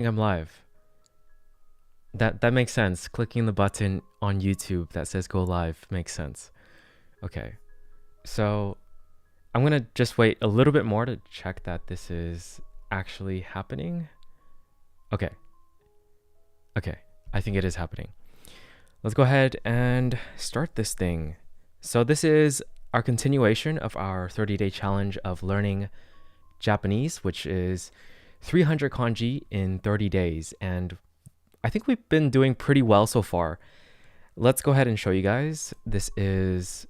think I'm live. That makes sense. Clicking the button on YouTube that says go live makes sense. Okay. So I'm gonna just wait a little bit more to check that this is actually happening. Okay. Okay. I think it is happening. Let's go ahead and start this thing. So this is our continuation of our 30-day challenge of learning Japanese, which is 300 kanji in 30 days. And I think we've been doing pretty well so far. Let's go ahead and show you guys. This is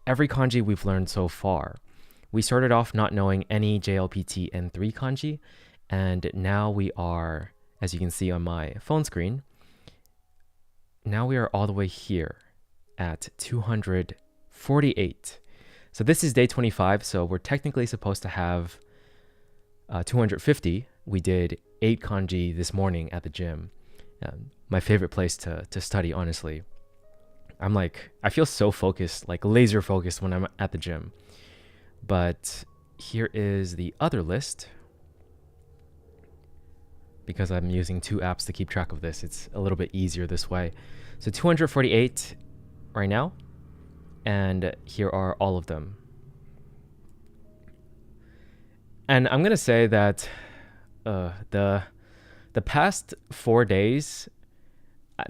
every kanji we've learned so far. We started off not knowing any JLPT N3 kanji, and now we are, as you can see on my phone screen, now we are all the way here at 248. So this is day 25, so we're technically supposed to have 250. We did 8 kanji this morning at the gym. My favorite place to study, honestly. I feel so focused, like laser focused when I'm at the gym. But here is the other list. Because I'm using 2 apps to keep track of this, it's a little bit easier this way. So 248 right now, and here are all of them. And I'm gonna say that the past 4 days,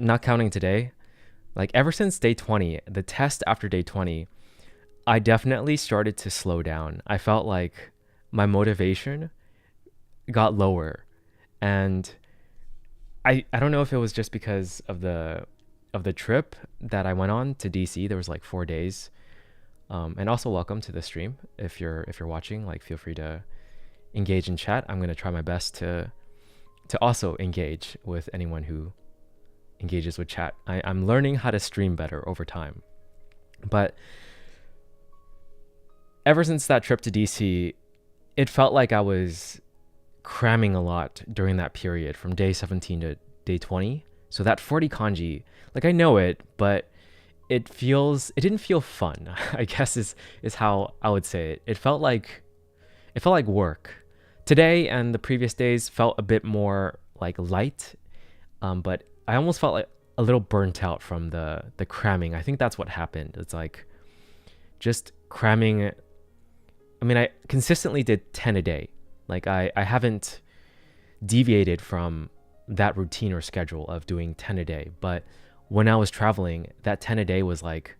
not counting today, like ever since day 20, the test after day 20, I definitely started to slow down. I felt like my motivation got lower. And I don't know if it was just because of the trip that I went on to DC. There was like 4 days. And also welcome to the stream. If you're watching, like feel free to engage in chat. I'm gonna try my best to also engage with anyone who engages with chat. I'm learning how to stream better over time. But ever since that trip to DC, it felt like I was cramming a lot during that period from day 17 to day 20. So that 40 kanji, like I know it, but it didn't feel fun, I guess is how I would say it. It felt like work. Today and the previous days felt a bit more like light, but I almost felt like a little burnt out from the cramming. I think that's what happened. It's like just cramming. I mean, I consistently did 10 a day. Like I haven't deviated from that routine or schedule of doing 10 a day. But when I was traveling, that 10 a day was like,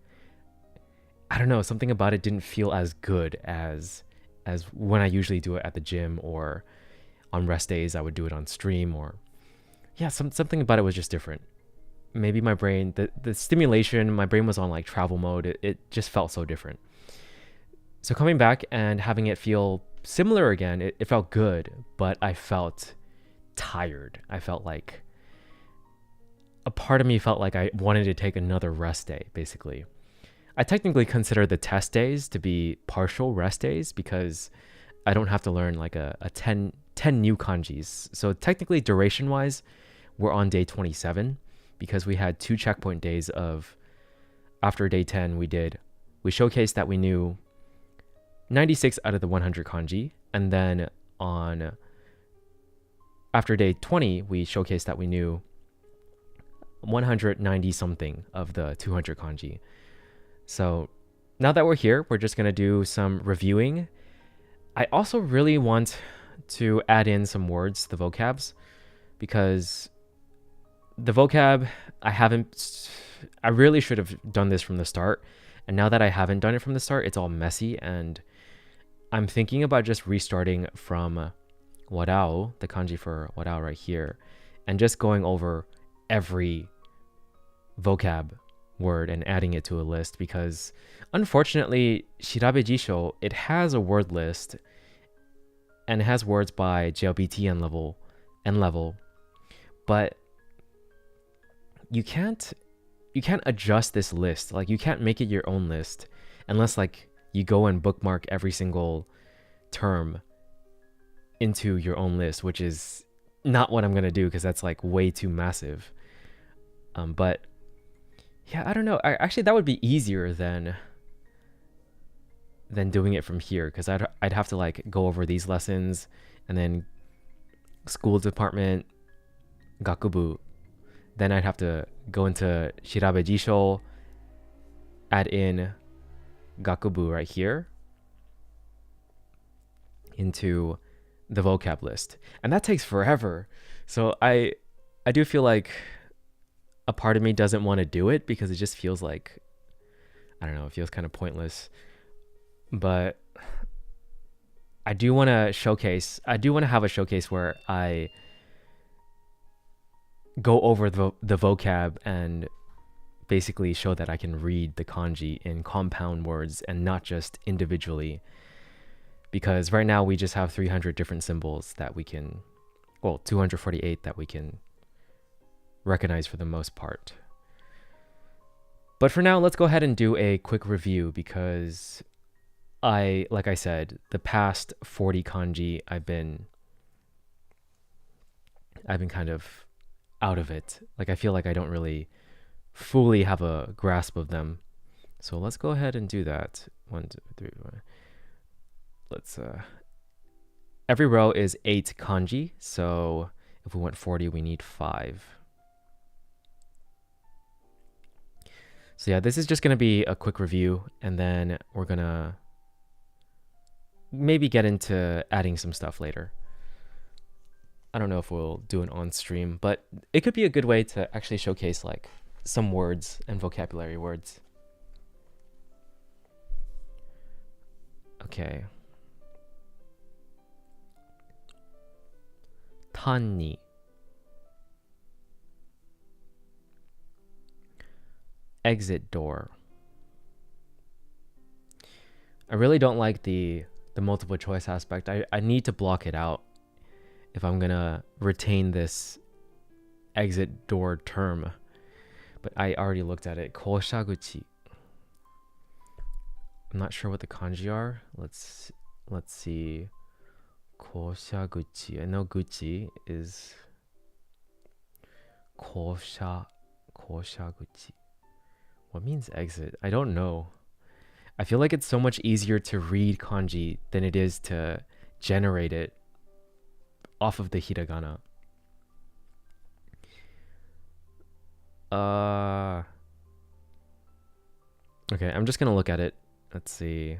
I don't know, something about it didn't feel as good as when I usually do it at the gym, or on rest days I would do it on stream, or yeah, something about it was just different. Maybe my brain, the stimulation, my brain was on like travel mode. It just felt so different. So coming back and having it feel similar again, it felt good, but I felt tired. I felt like a part of me felt like I wanted to take another rest day, basically. I technically consider the test days to be partial rest days because I don't have to learn like a 10 new kanjis. So technically duration wise, we're on day 27 because we had 2 checkpoint days of, after day 10, we showcased that we knew 96 out of the 100 kanji, and then after day 20 we showcased that we knew 190 something of the 200 kanji. So now that we're here, we're just going to do some reviewing. I also really want to add in some words, the vocabs, because the vocab I really should have done this from the start, and now that I haven't done it from the start, it's all messy, and I'm thinking about just restarting from warao, the kanji for warao right here, and just going over every vocab word and adding it to a list, because unfortunately Shirabe Jisho, it has a word list and it has words by JLPT N level, but you can't adjust this list. Like you can't make it your own list unless like you go and bookmark every single term into your own list, which is not what I'm gonna do because that's like way too massive. But yeah, I don't know. Actually, that would be easier than doing it from here, because I'd have to like go over these lessons and then school department gakubu, then I'd have to go into shirabe jisho, add in gakubu right here into the vocab list, and that takes forever. So I do feel like a part of me doesn't want to do it because it just feels like, I don't know, it feels kind of pointless. But I do want to have a showcase where I go over the vocab and basically show that I can read the kanji in compound words and not just individually. Because right now we just have 300 different symbols that we can, well, 248 that we can recognize for the most part. But for now, let's go ahead and do a quick review because like I said, the past 40 kanji, I've been kind of out of it. Like I feel like I don't really fully have a grasp of them. So let's go ahead and do that. 1, 2, 3, 4. Let's every row is 8 kanji, so if we want 40, we need 5. So yeah, this is just gonna be a quick review, and then we're gonna maybe get into adding some stuff later. I don't know if we'll do it on stream, but it could be a good way to actually showcase like some words and vocabulary words. Okay. Tanni. Exit door. I really don't like the multiple choice aspect. I need to block it out if I'm gonna retain this exit door term. But I already looked at it. Koshaguchi. I'm not sure what the kanji are. Let's see. Koshaguchi. I know guchi is koshaguchi. What means exit? I don't know. I feel like it's so much easier to read kanji than it is to generate it off of the hiragana. Okay, I'm just gonna look at it. Let's see.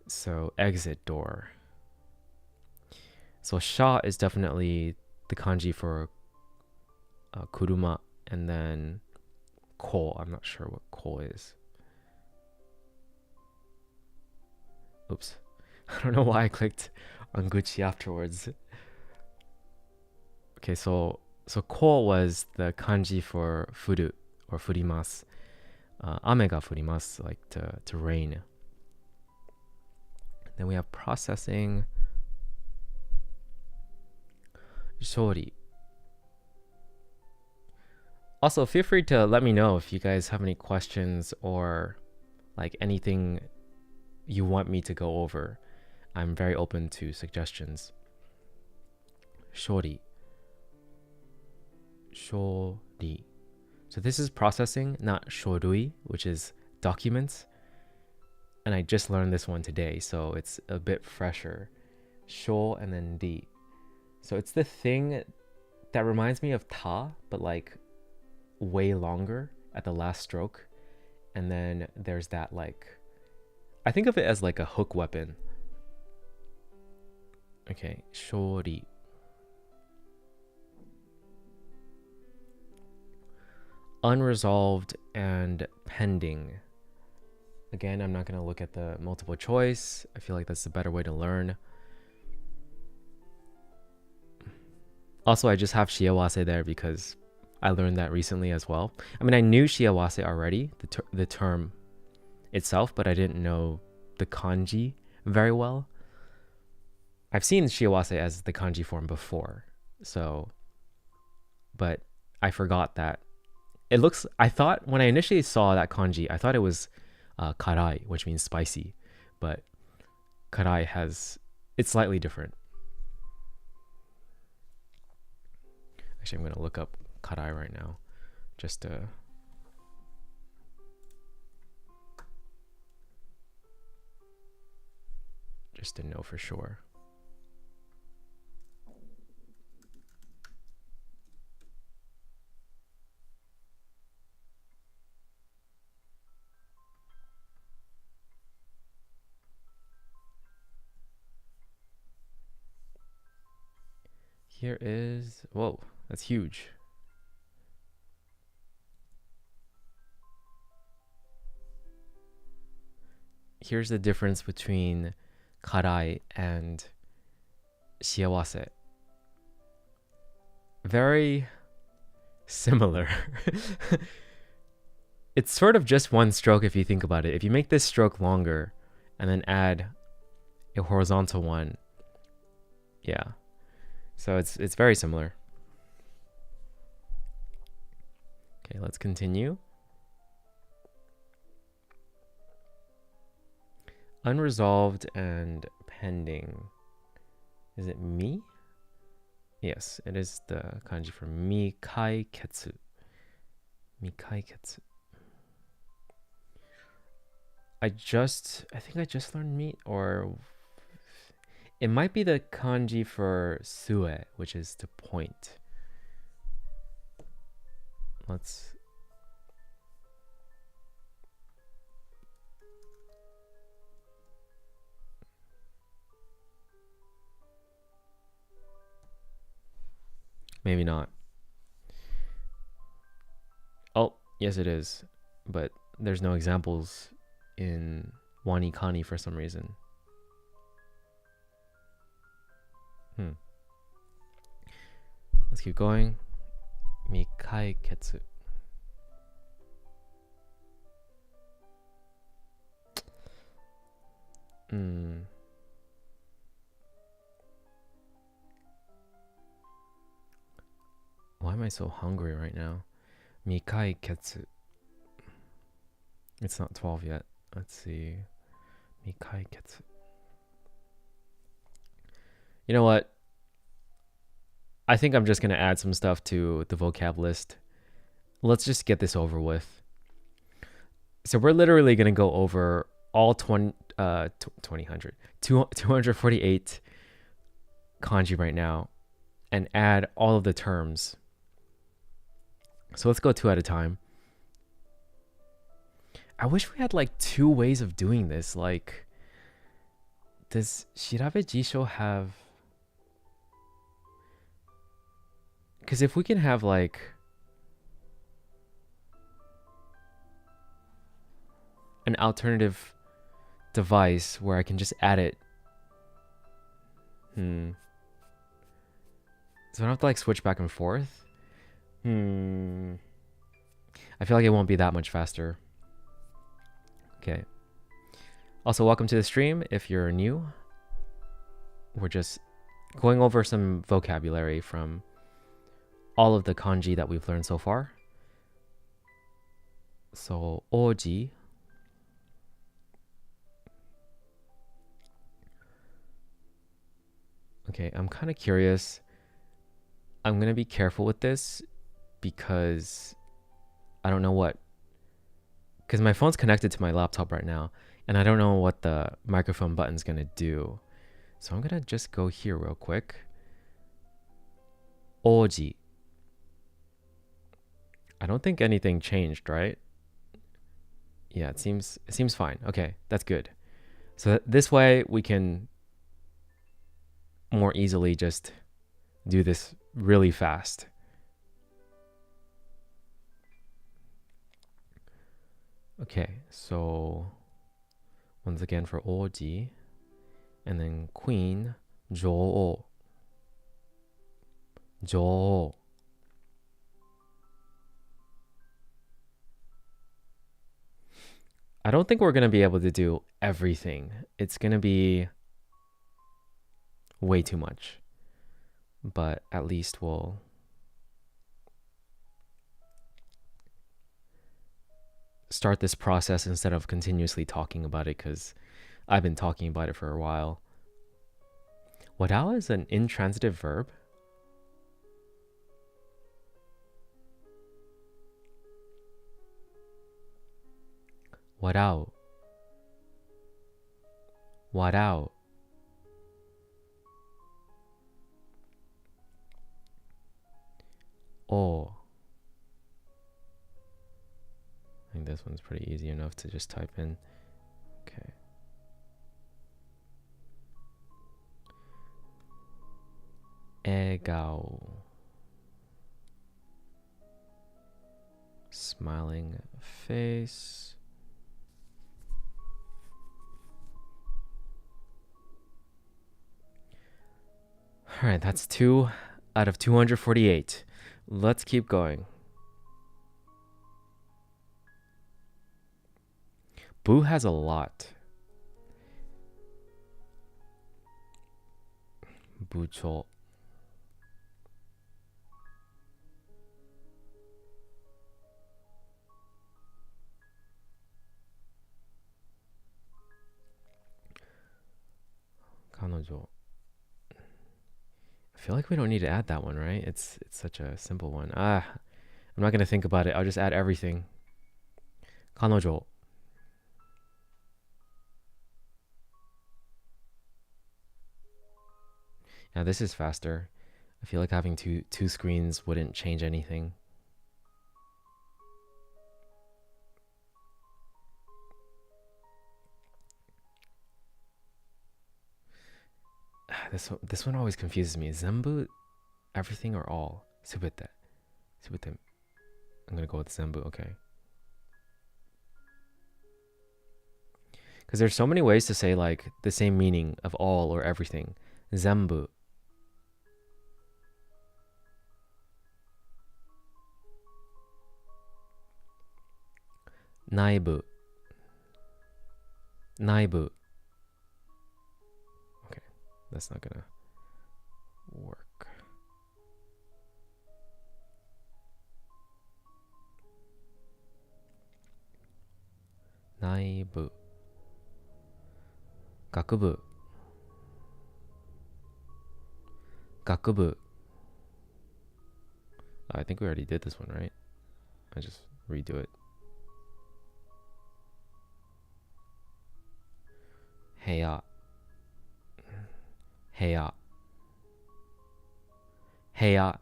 So exit door. So sha is definitely the kanji for kuruma, and then ko. I'm not sure what ko is. Oops. I don't know why I clicked on guchi afterwards. Okay, so ko was the kanji for furu or furimasu. Ame ga furimasu, like to rain. Then we have processing. Shori. Also, feel free to let me know if you guys have any questions or like anything you want me to go over. I'm very open to suggestions. Shori. Shori. So this is processing, not shorui, which is documents. And I just learned this one today, so it's a bit fresher. Sho and then di. So it's the thing that reminds me of ta, but like way longer at the last stroke. And then there's that like, I think of it as like a hook weapon. Okay, shori. Unresolved and pending. Again, I'm not going to look at the multiple choice. I feel like that's the better way to learn. Also, I just have shiawase there because I learned that recently as well. I mean, I knew shiawase already, the term itself, but I didn't know the kanji very well. I've seen shiawase as the kanji form before, so, but I forgot that. It looks, I thought, when I initially saw that kanji, I thought it was karai, which means spicy, but karai it's slightly different. Actually, I'm going to look up karai right now, just to know for sure. Here is, whoa, that's huge. Here's the difference between karai and siawase. Very similar. It's sort of just one stroke if you think about it. If you make this stroke longer and then add a horizontal one, yeah. So it's very similar. Okay, let's continue. Unresolved and pending. Is it mi? Yes, it is the kanji for mikai ketsu. Mikai ketsu. I think I just learned mi, or it might be the kanji for sue, which is to point. Let's maybe not. Oh, yes it is. But there's no examples in Wani Kani for some reason. Let's keep going. Mikai ketsu. Why am I so hungry right now? Mikai ketsu. It's not 12 yet. Let's see. Mikai ketsu. You know what? I think I'm just going to add some stuff to the vocab list. Let's just get this over with. So we're literally going to go over all 248 kanji right now and add all of the terms. So let's go 2 at a time. I wish we had like 2 ways of doing this. Like, does Shirabe Jisho have... Because if we can have like an alternative device where I can just add it. So I don't have to like switch back and forth. I feel like it won't be that much faster. Okay. Also, welcome to the stream if you're new. We're just going over some vocabulary from all of the kanji that we've learned so far. So, oji. Okay, I'm kind of curious. I'm going to be careful with this because I don't know what... Because my phone's connected to my laptop right now, and I don't know what the microphone button's going to do. So I'm going to just go here real quick. Oji. I don't think anything changed, right? Yeah, it seems fine. Okay, that's good. So this way we can more easily just do this really fast. Okay, so once again for oji, and then queen, jo. Jo. I don't think we're going to be able to do everything. It's going to be way too much. But at least we'll start this process instead of continuously talking about it, because I've been talking about it for a while. Wadao is an intransitive verb. Wadao. Wadao. Oh. I think this one's pretty easy enough to just type in. Okay. 애가오. Smiling face. All right, that's 2 out of 248. Let's keep going. Boo has a lot. 부초. 간호조. I feel like we don't need to add that one, right? It's such a simple one. I'm not gonna think about it. I'll just add everything. 간호조. Yeah, this is faster. I feel like having two screens wouldn't change anything. This one always confuses me. Zenbu, everything or all? Subete. Subete. I'm gonna go with zenbu. Okay. Because there's so many ways to say like the same meaning of all or everything. Zenbu. Naibu. Naibu. Okay, that's not gonna work. Naibu. Gakubu. Gakubu. I think we already did this one, right? I just redo it. Heya. Heya. Heya.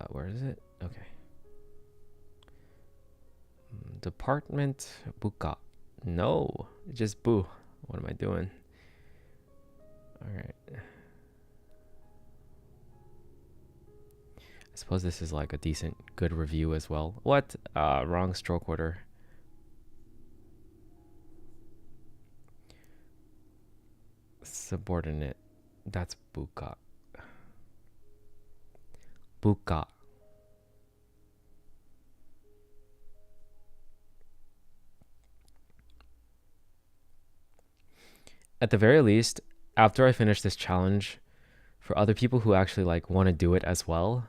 Where is it? Okay. Department buka. No, just boo. What am I doing? All right. I suppose this is like a decent, good review as well. What? Wrong stroke order. Subordinate. That's buka. Buka. At the very least, after I finish this challenge, for other people who actually like want to do it as well,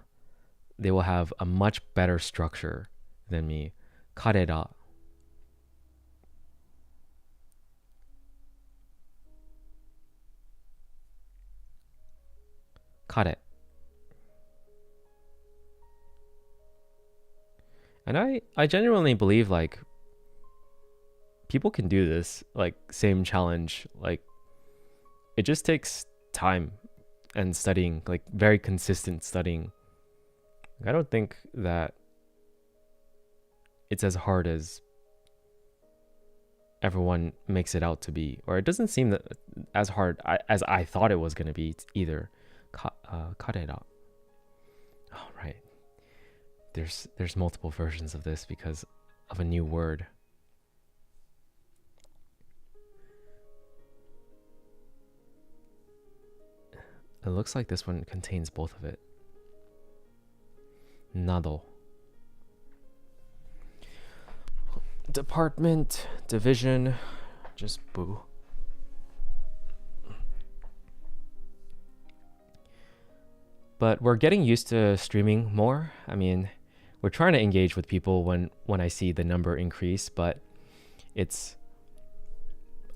they will have a much better structure than me. Kareda. Kare. And I genuinely believe like people can do this, like same challenge. Like it just takes time and studying, like very consistent studying. I don't think that it's as hard as everyone makes it out to be, or it doesn't seem that as hard as I thought it was going to be either. Kareda. Oh, right. There's multiple versions of this because of a new word. It looks like this one contains both of it. Nado. Department, division, just boo. But we're getting used to streaming more. I mean, we're trying to engage with people when I see the number increase, but it's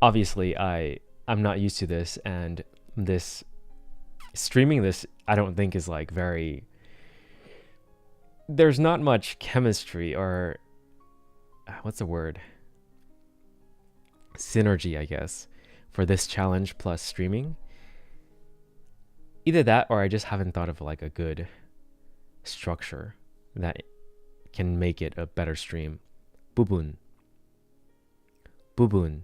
obviously I'm not used to this, and this streaming this I don't think is like very, there's not much chemistry or what's the word, synergy, I guess, for this challenge plus streaming. Either that or I just haven't thought of like a good structure that can make it a better stream. Bubun. 부분.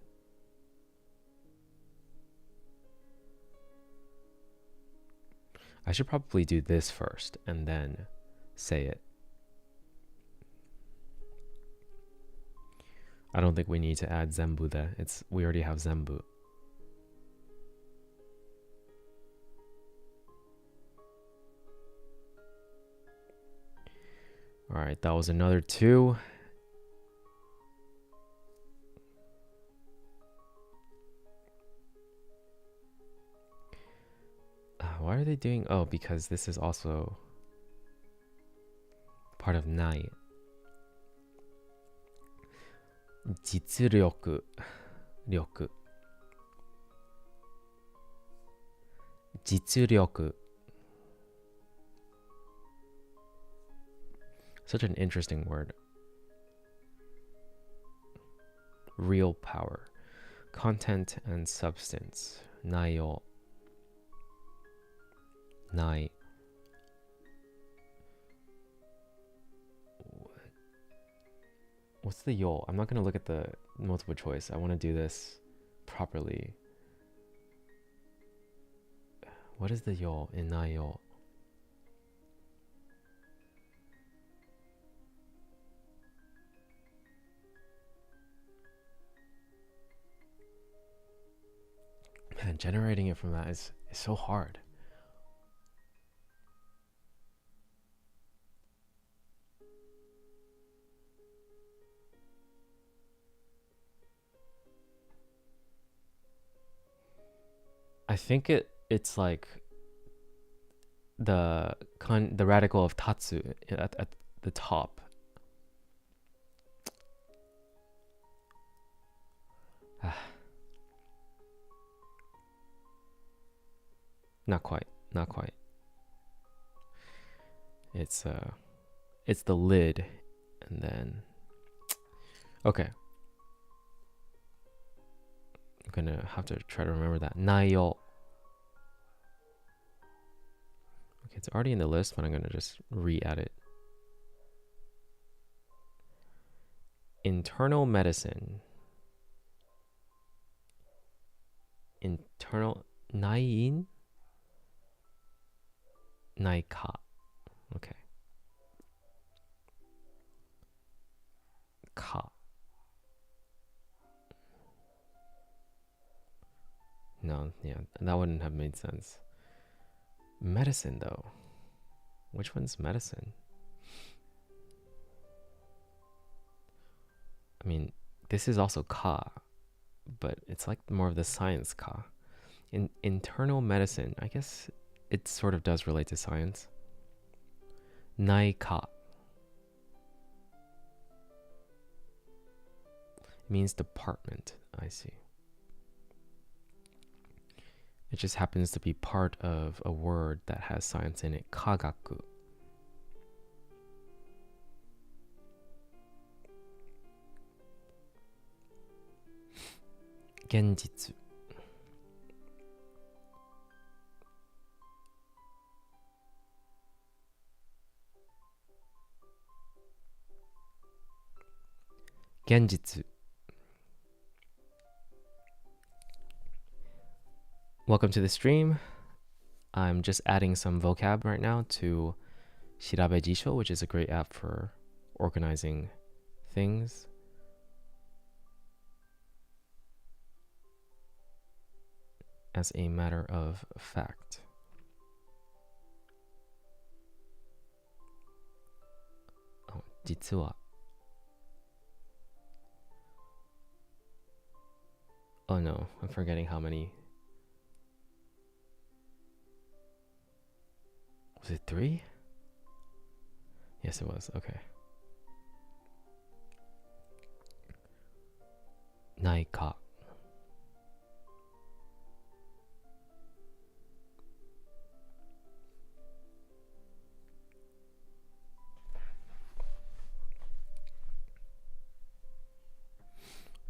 I should probably do this first and then say it. I don't think we need to add zenbu there. We already have zenbu. All right, that was another 2. Why are they doing? Oh, because this is also part of nai. 実力力 実力 Such an interesting word. Real power. Content and substance. 内容 nai. What's the yo? I'm not going to look at the multiple choice. I want to do this properly. What is the yo in nai yo? Man, generating it from that is so hard. I think it's like the radical of tatsu at the top. Not quite. Not quite. It's the lid, and then okay. I'm gonna have to try to remember that. Nayo. Okay, it's already in the list, but I'm gonna just re-add it. Internal medicine. Internal nai-in? Naika. Okay. Ka. No, yeah, that wouldn't have made sense. Medicine, though. Which one's medicine? I mean, this is also ka, but it's like more of the science ka. In internal medicine, I guess it sort of does relate to science. Naika means department. I see. It just happens to be part of a word that has science in it. Kagaku. Genjitsu. Genjitsu. Welcome to the stream. I'm just adding some vocab right now to Shirabe Jisho, which is a great app for organizing things. As a matter of fact. Oh, 実は. Oh no, I'm forgetting how many. Was it 3? Yes, it was. Okay. Naika.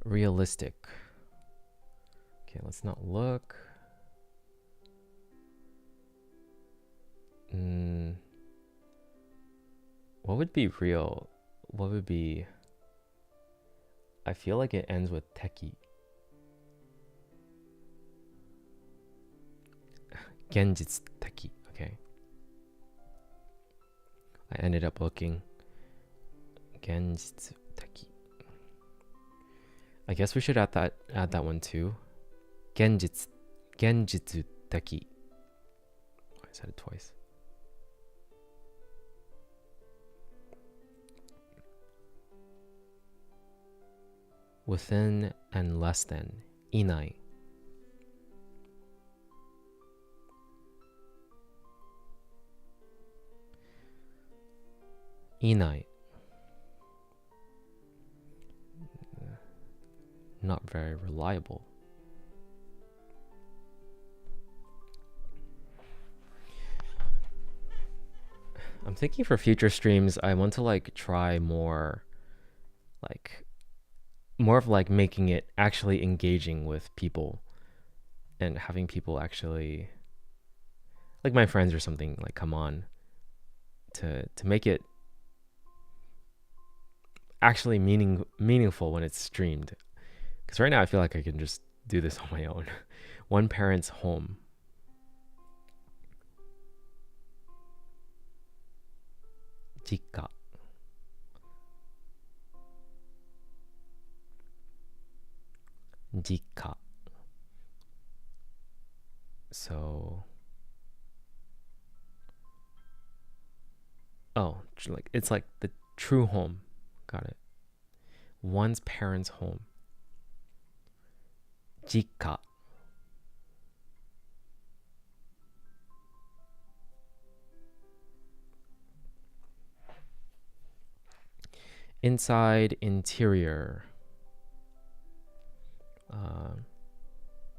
Realistic. Okay, let's not look. What would be real? What would be... I feel like it ends with teki. Genjitsu teki. Okay. I ended up looking Genjitsu teki. I guess we should add that one too. Genjitsu teki. I said it twice. Within and less than. Inai. Inai. Not very reliable. I'm thinking for future streams, I want to like try more, like more of like making it actually engaging with people and having people actually, like my friends or something, like come on to make it actually meaningful when it's streamed. Because right now I feel like I can just do this on my own. One parent's home. Jikka. Jikka. So, oh, like it's like the true home. Got it. One's parents' home. Jikka. Inside, interior.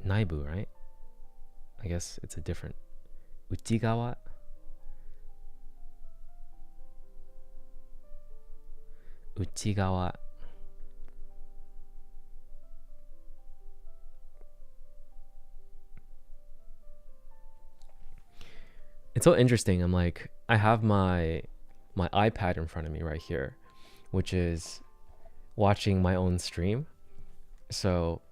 Naibu, right? I guess it's a different. Uchigawa. Uchigawa. It's so interesting. I'm like, I have my iPad in front of me right here, which is watching my own stream. So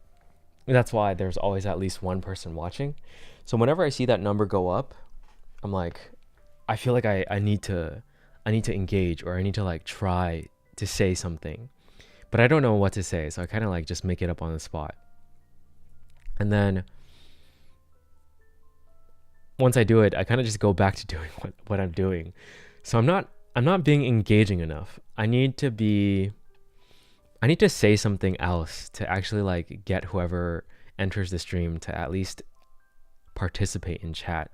that's why there's always at least one person watching. So whenever I see that number go up, I'm like, I feel like I need to engage, or I need to like try to say something, but I don't know what to say. So I kind of like just make it up on the spot. And then once I do it, I kind of just go back to doing what I'm doing. So I'm not being engaging enough. I need to say something else to actually like get whoever enters the stream to at least participate in chat.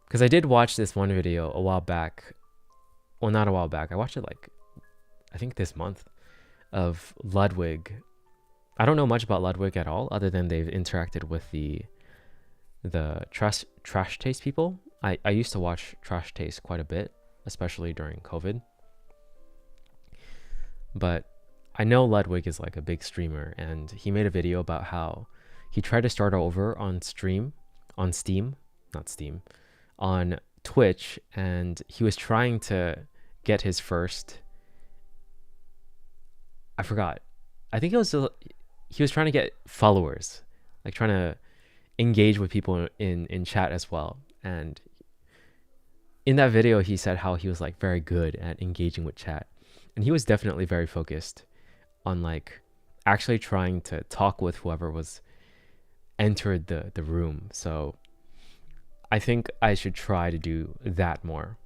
Because I did watch this one video a while back. Well, not a while back. I watched it like, I think this month, of Ludwig. I don't know much about Ludwig at all, other than they've interacted with the trash taste people. I used to watch trash taste quite a bit, especially during COVID. But I know Ludwig is like a big streamer, and he made a video about how he tried to start over on Steam, on Twitch, and he was trying to get his first, I forgot. I think he was trying to get followers, like trying to engage with people in chat as well. And in that video, he said how he was like very good at engaging with chat, and he was definitely very focused on like actually trying to talk with whoever was entered the room. So I think I should try to do that more.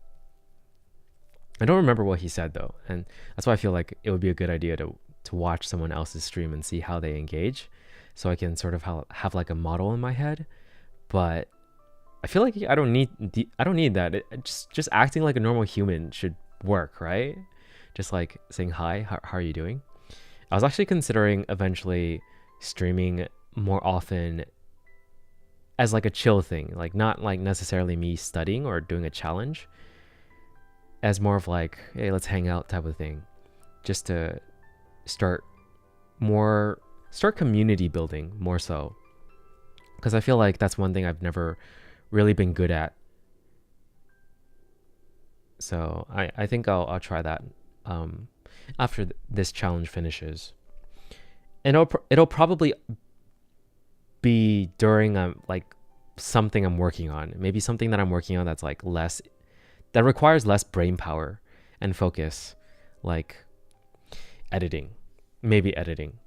I don't remember what he said though, and that's why I feel like it would be a good idea to watch someone else's stream and see how they engage, so I can sort of have like a model in my head. But I feel like I don't need that. Just acting like a normal human should work, right? Just like saying hi, how are you doing? I was actually considering eventually streaming more often as like a chill thing, like not like necessarily me studying or doing a challenge, as more of like, hey, let's hang out type of thing, just to start community building more so, because I feel like that's one thing I've never really been good at. So I think I'll try that after this challenge finishes. And it'll probably be during like something I'm working on. Maybe something that I'm working on that's like less that requires less brain power and focus, like editing. Maybe editing.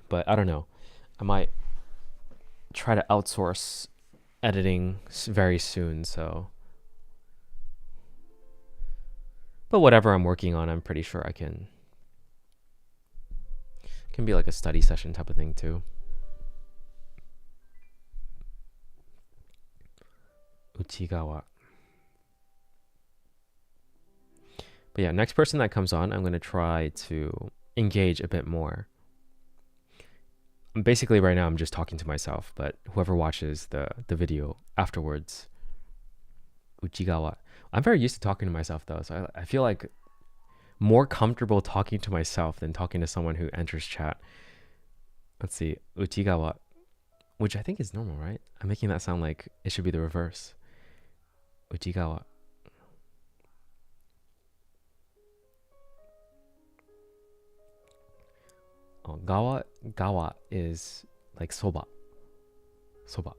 But I don't know. I might try to outsource editing very soon, so but whatever I'm working on, I'm pretty sure I can be like a study session type of thing too. Uchigawa. But yeah, next person that comes on, I'm going to try to engage a bit more. Basically right now I'm just talking to myself, but whoever watches the video afterwards, Uchigawa. I'm very used to talking to myself though, so I feel like more comfortable talking to myself than talking to someone who enters chat. Let's see, Uchigawa, which I think is normal, right? I'm making that sound like it should be the reverse. Uchigawa. Oh, gawa is like soba. Soba.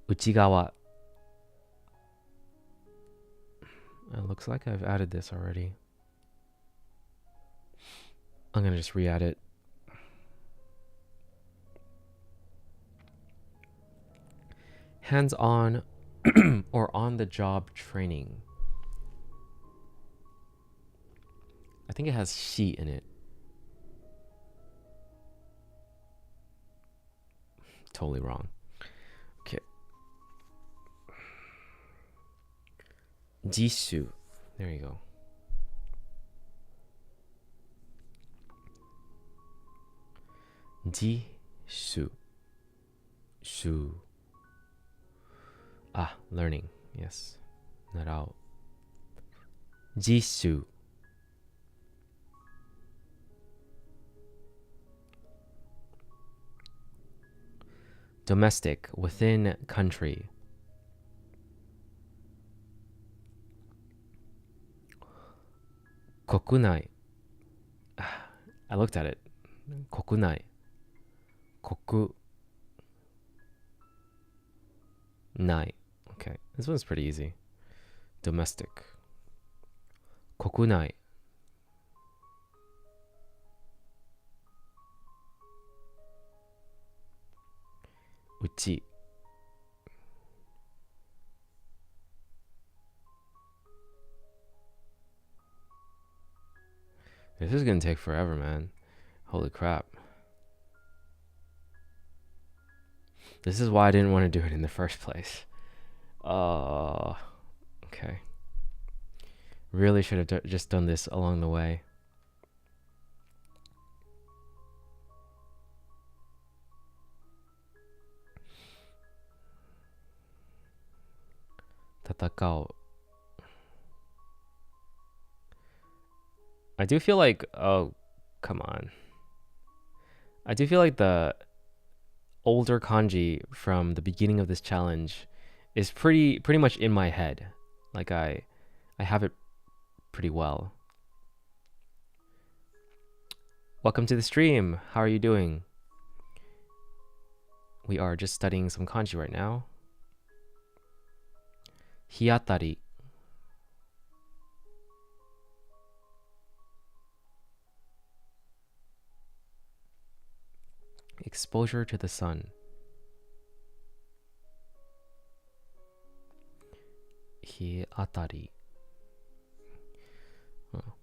Uchigawa. It looks like I've added this already. I'm gonna just re-add it. Hands-on or on-the-job training. I think it has she in it. Totally wrong. Okay. Jishu. There you go. Jishu. Shu. Ah, learning. Yes. Narao. Jishu. Domestic, within country. Kokunai. I looked at it. Kokunai. Koku. Nai. Okay, this one's pretty easy. Domestic. Kokunai. Uchi. This is gonna take forever, man. Holy crap. This is why I didn't want to do it in the first place. Okay. Really should have just done this along the way. Tatakao. I do feel like, oh, come on. I do feel like the older kanji from the beginning of this challenge is pretty much in my head. Like I have it pretty well. Welcome to the stream. How are you doing? We are just studying some kanji right now. Hiatari. Exposure to the sun. Hiatari. Oh.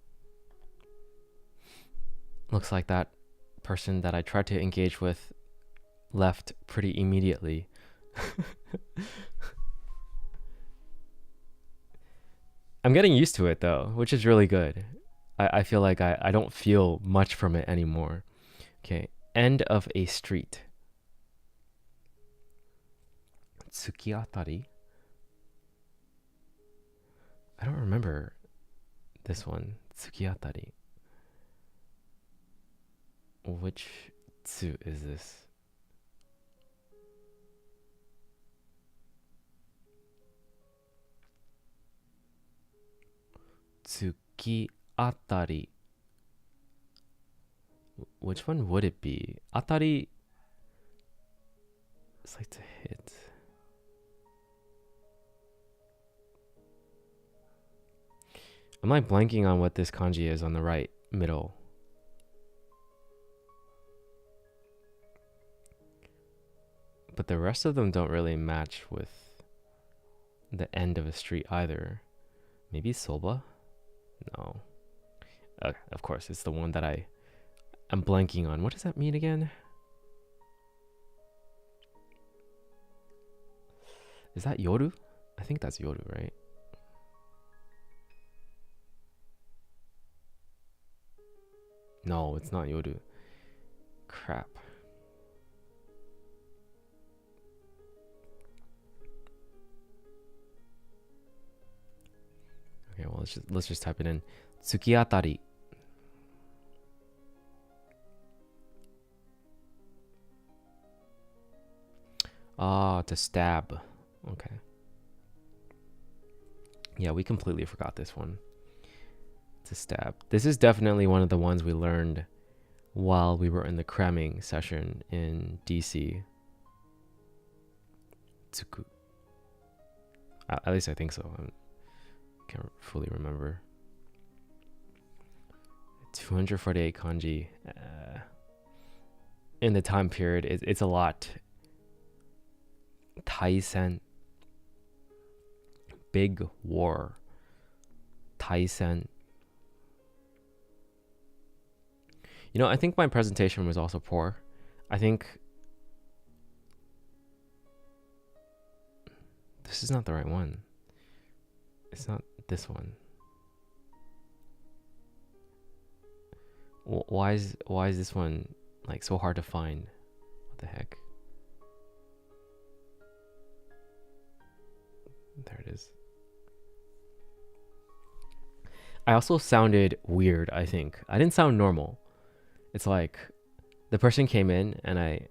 Looks like that person that I tried to engage with left pretty immediately. I'm getting used to it though, which is really good. I feel like I don't feel much from it anymore. Okay, end of a street. Tsukiatari. I don't remember this one. Tsukiatari. Which tsu is this? Tsuki atari. Which one would it be? Atari. It's like to hit. I'm like blanking on what this kanji is on the right middle. But the rest of them don't really match with the end of a street either. Maybe soba? No. Of course, it's the one that I'm blanking on. What does that mean again? Is that yoru? I think that's yoru, right? No, it's not yoru. Crap. Okay, well let's just type it in. Tsukiatari. Ah, to stab. Okay. Yeah, we completely forgot this one. To stab. This is definitely one of the ones we learned while we were in the cramming session in DC. Tsuku. At least I think so. I can't fully remember. 248 kanji. In the time period, it's a lot. Taisen. Big war. Taisen. You know, I think my presentation was also poor. I think this is not the right one. It's not this one. Why is this one like so hard to find? What the heck? There it is. I also sounded weird, I think. I didn't sound normal. It's like the person came in and I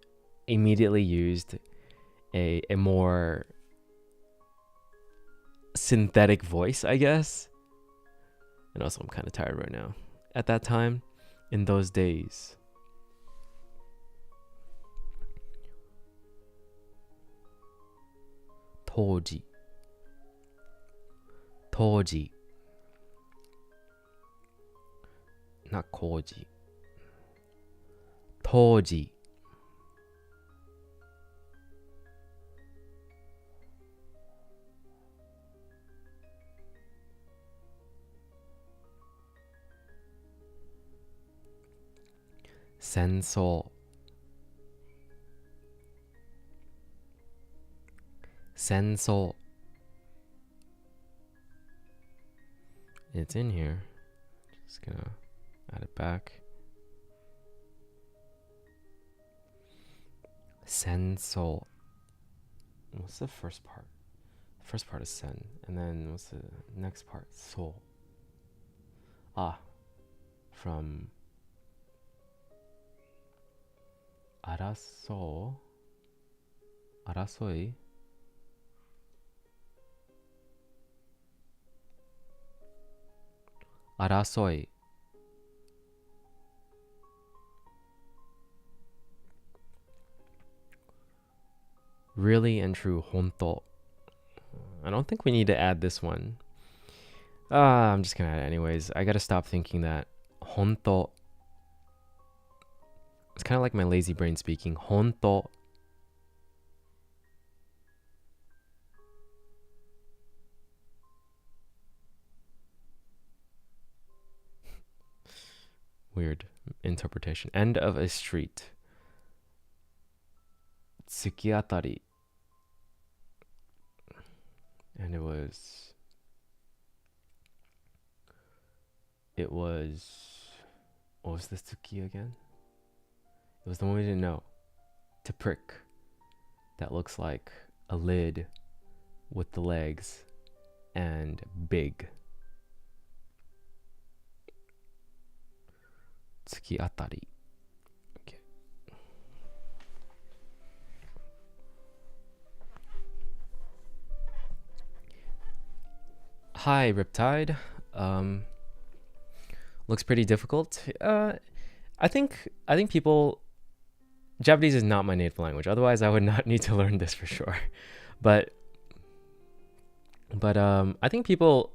immediately used a more synthetic voice, I guess. And also I'm kind of tired right now. At that time, in those days. Toji. Toji. Not koji. Toji. Sensou. Sensou. It's in here. Just gonna add it back. Sensou. What's the first part? The first part is sen. And then what's the next part? So. Ah. From araso. Arasoi. Arasoi. Really and true, honto. I don't think we need to add this one. I'm just gonna add it anyways. I gotta stop thinking that honto. It's kind of like my lazy brain speaking. Honto. Weird interpretation. End of a street. Tsukiatari. And it was, what was the tsuki again? It was the one we didn't know. To prick. That looks like a lid with the legs and big. Tsukiatari. Okay. Hi, Riptide. looks pretty difficult. I think people Japanese is not my native language. Otherwise, I would not need to learn this for sure. But I think people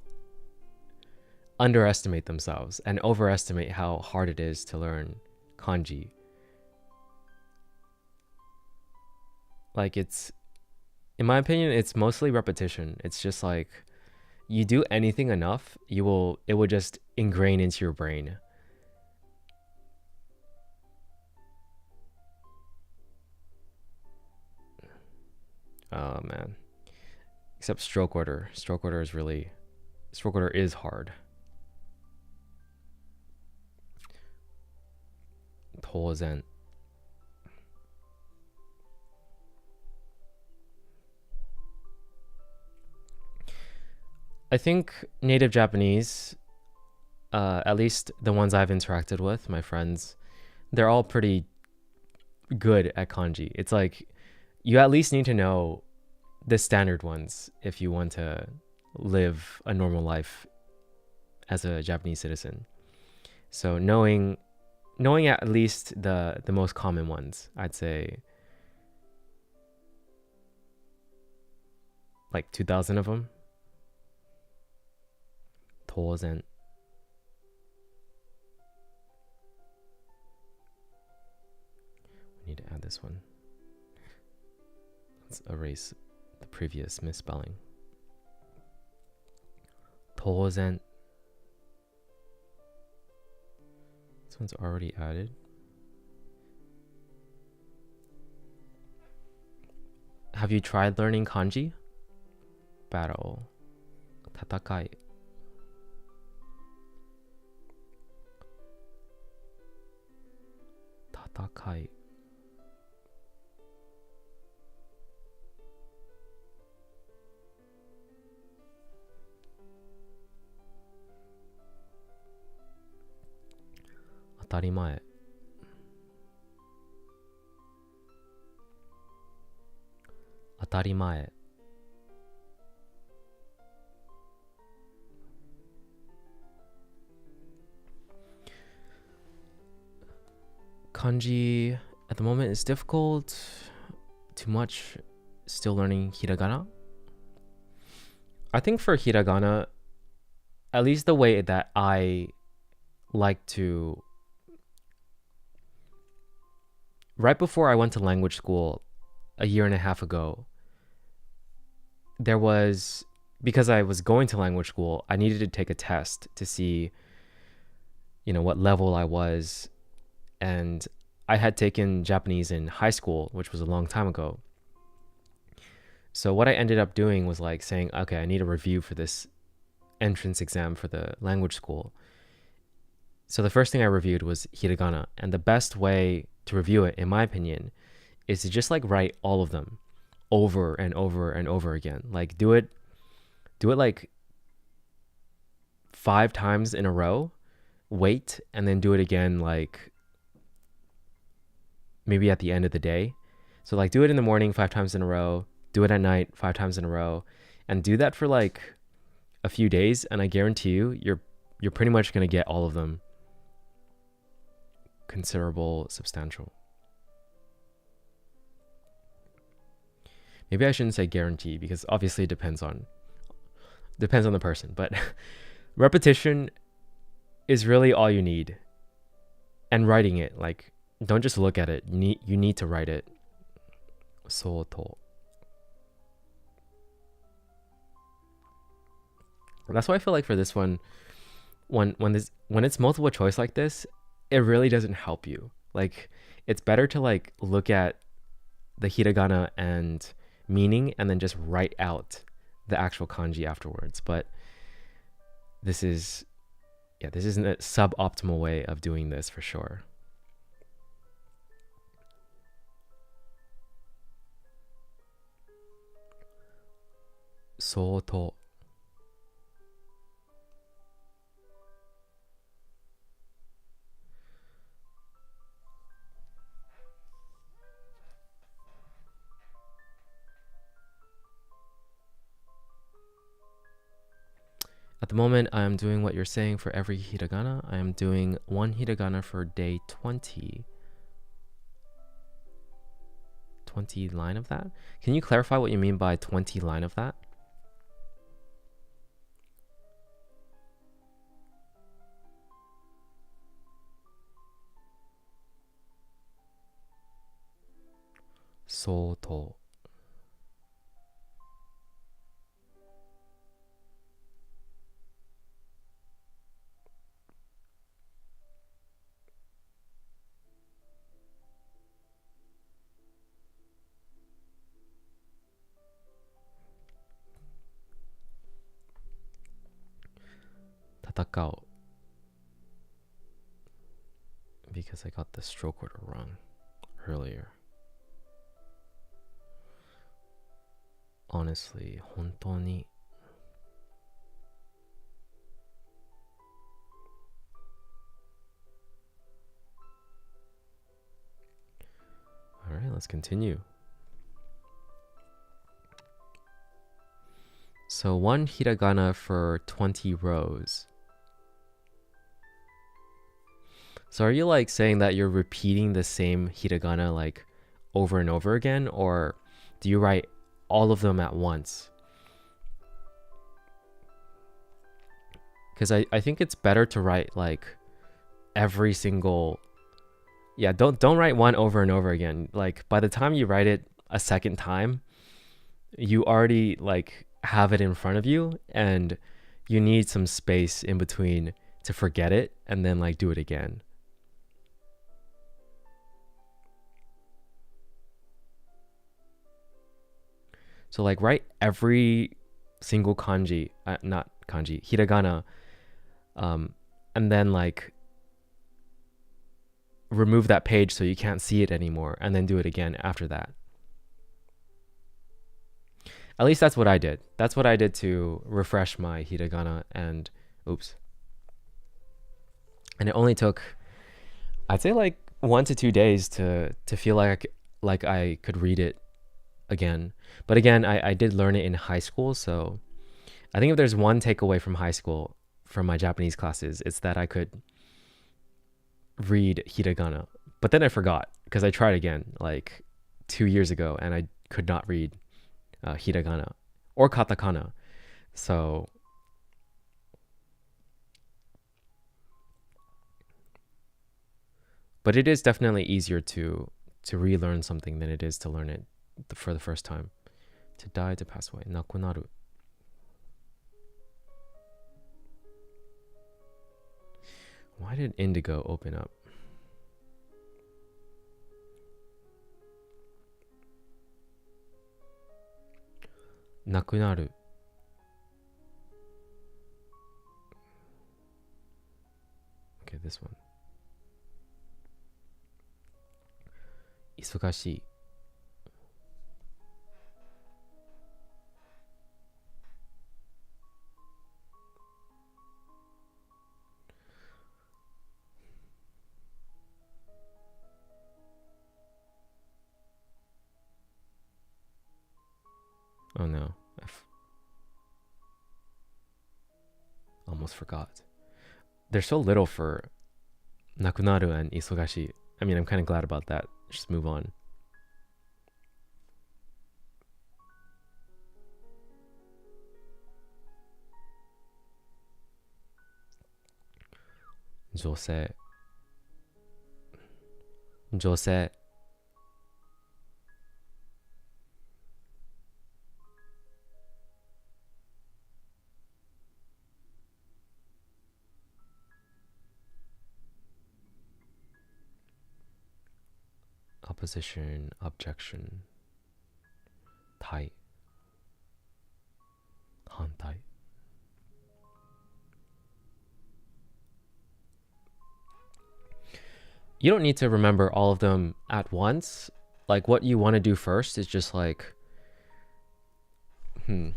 underestimate themselves and overestimate how hard it is to learn kanji. Like it's in my opinion, it's mostly repetition. It's just like you do anything enough, it will just ingrain into your brain. Oh man. Except stroke order. Stroke order is hard. 当然. I think native Japanese, at least the ones I've interacted with, my friends, they're all pretty good at kanji. It's like you at least need to know the standard ones if you want to live a normal life as a Japanese citizen. So knowing at least the most common ones, I'd say like 2,000 of them. 当然. We need to add this one. Let's erase the previous misspelling. 当然. This one's already added. Have you tried learning kanji? Battle. 戦い. Tatakai. Atarimae. Atarimae. Kanji at the moment is difficult. Too much. Still learning hiragana. I think for hiragana, at least the way that I like to, right before I went to language school a year and a half ago, there was, because I was going to language school, I needed to take a test to see, what level I was. And I had taken Japanese in high school, which was a long time ago. So what I ended up doing was like saying, okay, I need a review for this entrance exam for the language school. So the first thing I reviewed was hiragana. And the best way to review it, in my opinion, is to just like write all of them over and over and over again. Like do it like 5 times in a row, wait, and then do it again like maybe at the end of the day. So like do it in the morning 5 times in a row, do it at night 5 times in a row, and do that for like a few days, and I guarantee you you're pretty much going to get all of them considerable, substantial. Maybe I shouldn't say guarantee because obviously it depends on the person, but repetition is really all you need. And writing it, like don't just look at it. You need to write it. Soto. That's why I feel like for this one, when it's multiple choice like this, it really doesn't help you. Like it's better to like look at the hiragana and meaning and then just write out the actual kanji afterwards. But this isn't a suboptimal way of doing this for sure. Soto. At the moment, I'm doing what you're saying for every hiragana. I am doing one hiragana for day 20. 20 line of that? Can you clarify what you mean by 20 line of that? Soto. Tatakao. Because I got the stroke order wrong earlier. Honestly, 本当に All right, let's continue. So one hiragana for 20 rows. So are you like saying that you're repeating the same hiragana like over and over again, or do you write all of them at once? Because I think it's better to write like every single, yeah, don't write one over and over again. Like by the time you write it a second time, you already like have it in front of you, and you need some space in between to forget it and then like do it again. So like write every single kanji, not kanji, hiragana, and then like remove that page so you can't see it anymore, and then do it again after that. At least that's what I did. That's what I did to refresh my hiragana, and oops. And it only took, I'd say like 1 to 2 days to feel like I could read it again. But again, I did learn it in high school, so I think if there's one takeaway from high school from my Japanese classes, it's that I could read hiragana. But then I forgot because I tried again like 2 years ago, and I could not read hiragana or katakana. So but it is definitely easier to relearn something than it is to learn it for the first time. To die, to pass away. Nakunaru. Why did indigo open up? Nakunaru. Okay, this one. 忙しい. Oh no, almost forgot. There's so little for nakunaru and isogashi. I mean, I'm kind of glad about that. Just move on. Jose. Jose. Opposition, objection, tai, hantai. You don't need to remember all of them at once. Like what you want to do first is just like, I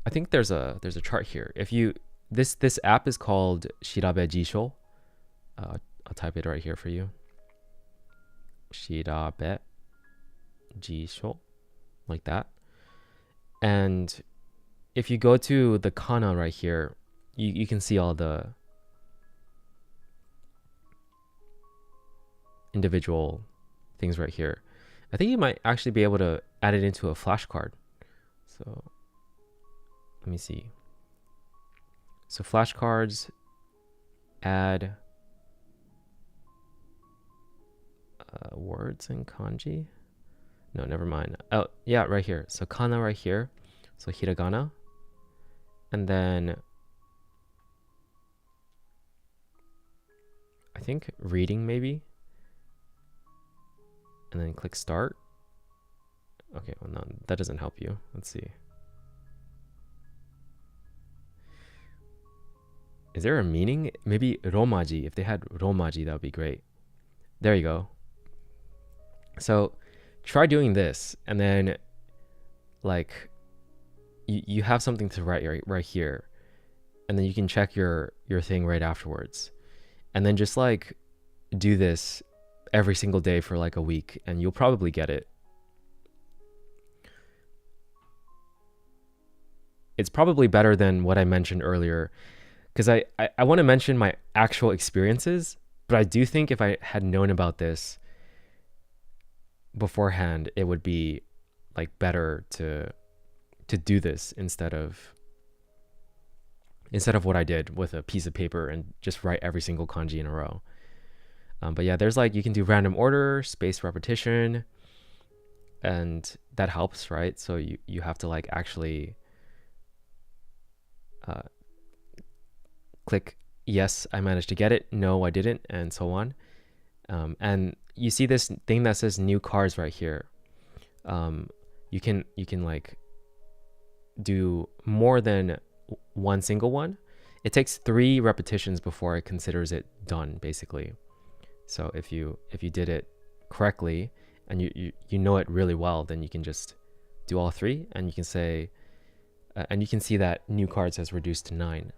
think there's a chart here. If you this app is called Shirabe Jisho. I'll type it right here for you. Shirabe Jisho, like that. And if you go to the kana right here, you can see all the individual things right here. I think you might actually be able to add it into a flashcard. So let me see. So flashcards, add words in kanji. No, never mind. Oh, yeah, right here. So kana right here. So hiragana. And then I think reading maybe. And then click start. Okay, well, no, that doesn't help you. Let's see. Is there a meaning? Maybe romaji. If they had romaji, that would be great. There you go. So try doing this, and then like you have something to write right here, and then you can check your thing right afterwards, and then just like do this every single day for like a week, and you'll probably get it. It's probably better than what I mentioned earlier, because I want to mention my actual experiences, but I do think if I had known about this beforehand, it would be like better to do this instead of what I did with a piece of paper and just write every single kanji in a row. But yeah, there's like, you can do random order, spaced repetition, and that helps, right? So you have to like actually click yes, I managed to get it, no, I didn't, and so on. And you see this thing that says new cards right here. You can like do more than one single one. It takes 3 repetitions before it considers it done, basically. So if you did it correctly and you know it really well, then you can just do all 3, and you can say and you can see that new cards has reduced to 9.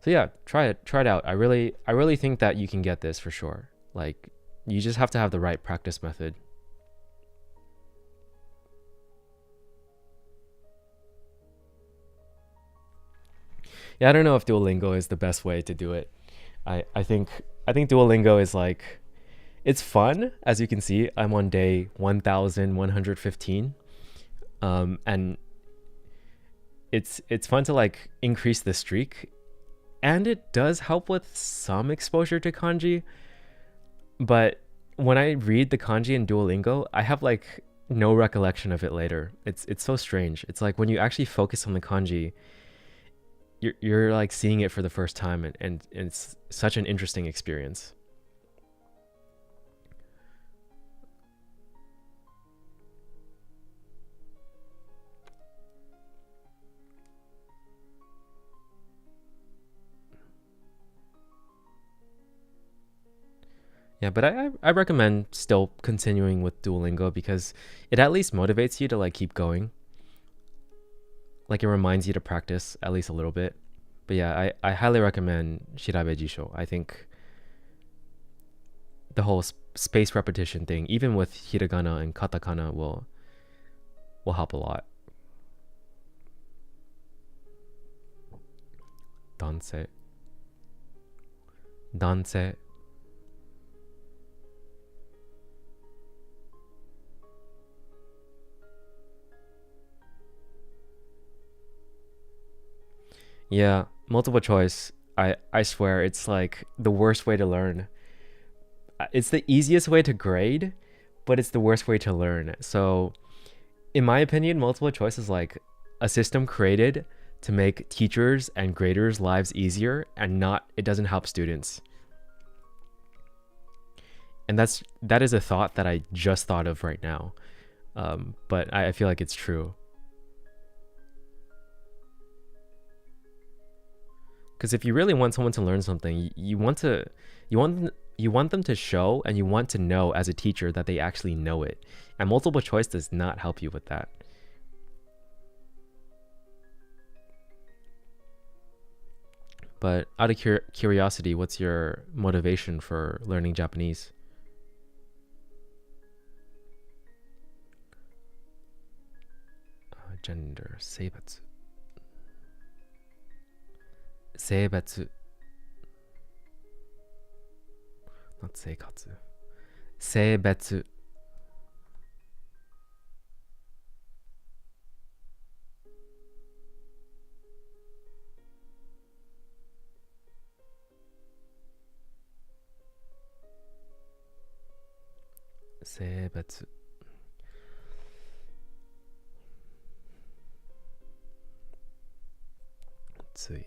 So yeah, try it out. I really think that you can get this for sure. Like, you just have to have the right practice method. Yeah, I don't know if Duolingo is the best way to do it. I think Duolingo is like, it's fun. As you can see, I'm on day 1115. And it's fun to like increase the streak, and it does help with some exposure to kanji. But when I read the kanji in Duolingo, I have like no recollection of it later. It's so strange. It's like when you actually focus on the kanji, you're like seeing it for the first time, and it's such an interesting experience. Yeah, but I recommend still continuing with Duolingo because it at least motivates you to like keep going. Like, it reminds you to practice at least a little bit. But yeah, I highly recommend Shirabe Jisho. I think the whole space repetition thing, even with hiragana and katakana, will help a lot. Danse. Danse. Yeah, multiple choice. I swear it's like the worst way to learn. It's the easiest way to grade, but it's the worst way to learn. So, in my opinion, multiple choice is like a system created to make teachers and graders' lives easier, and not, it doesn't help students. And that is a thought that I just thought of right now. But I feel like it's true. Because if you really want someone to learn something, you want them to show, and you want to know as a teacher that they actually know it. And multiple choice does not help you with that. But out of curiosity, what's your motivation for learning Japanese? Gender, 生物.性別 not 生活性別性別つい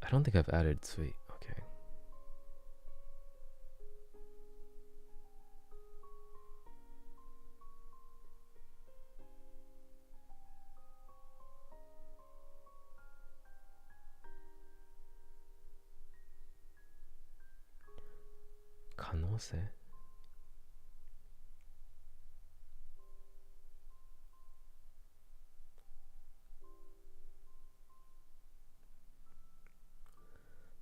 I don't think I've added つい okay 可能性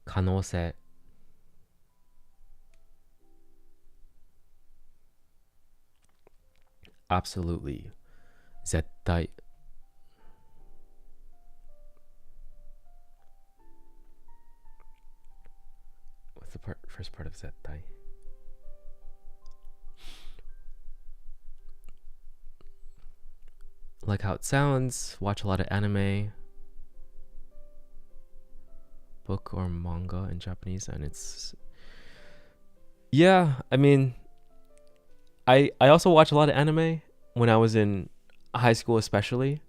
可能性 absolutely 絶対 what's the first part of 絶対 like how it sounds, watch a lot of anime, book or manga in Japanese, and it's yeah, I mean, I also watch a lot of anime when I was in high school, especially.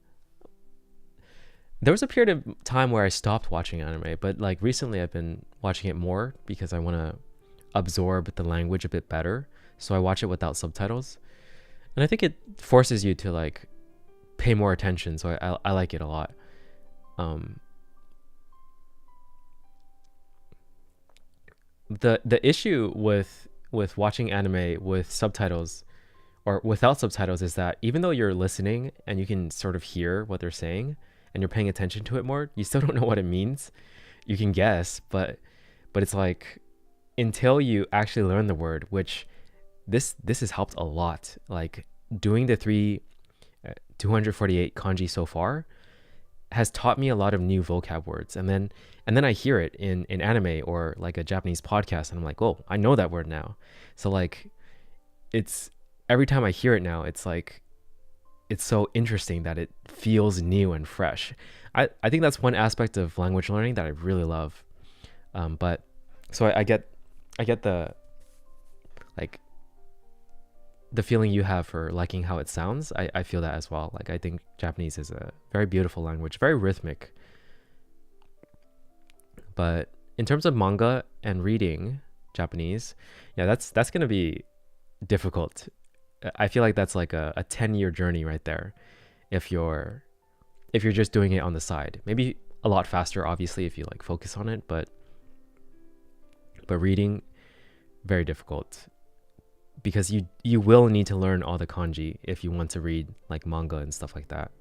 There was a period of time where I stopped watching anime, but like recently I've been watching it more because I want to absorb the language a bit better. So I watch it without subtitles, and I think it forces you to like pay more attention. So I like it a lot. Um, the issue with watching anime with subtitles or without subtitles is that even though you're listening and you can sort of hear what they're saying and you're paying attention to it more, you still don't know what it means. You can guess, but it's like until you actually learn the word, which this has helped a lot. Like doing the 248 kanji so far has taught me a lot of new vocab words, and then I hear it in anime or like a Japanese podcast and I'm like, oh, I know that word now. So like it's every time I hear it now, it's like it's so interesting that it feels new and fresh. I think that's one aspect of language learning that I really love. But so I get the like the feeling you have for liking how it sounds. I feel that as well. Like I think Japanese is a very beautiful language, very rhythmic. But in terms of manga and reading Japanese, yeah, that's gonna be difficult. I feel like that's like a 10-year journey right there. If you're just doing it on the side, maybe a lot faster, obviously, if you like focus on it. But reading, very difficult because you will need to learn all the kanji if you want to read like manga and stuff like that.